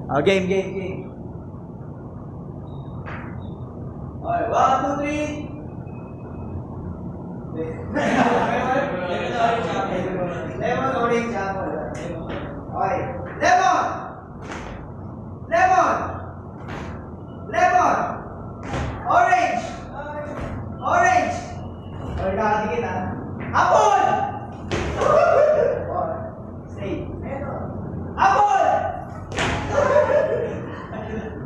Oh, game. Okay, 1, 2, 3. Lemon, orange, apple. Okay. Lemon! Lemon! Lemon! Orange! Orange! Okay, kakadikit ha. Apple! Stay. Apple!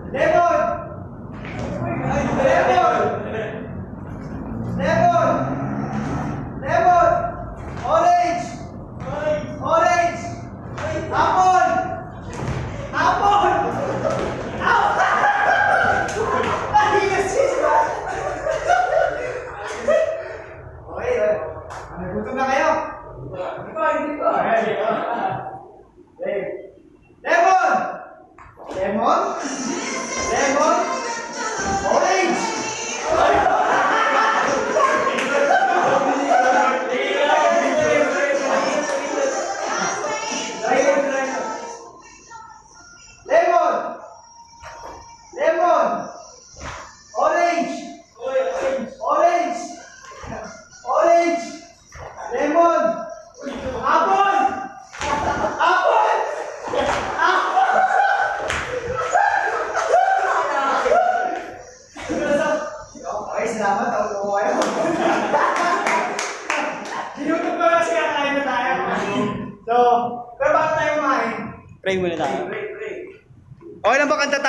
Lemon! Lemon! Lemon! Lemon! Orange! Orange! Apple! Apple! Okay. Nagutom na kayo? Hindi pa. Lemon! Lemon? Lemon? Orange! Lemon! Lemon! Orange! Orange! Orange! Lemon! Apple! Apple! Okay, salamat. Ako ko kayo. Ginutom ko kasi kakain na tayo. So, pero bakit tayo kumain? Pray muna tayo. Pray. Okay lang ba kanta tayo?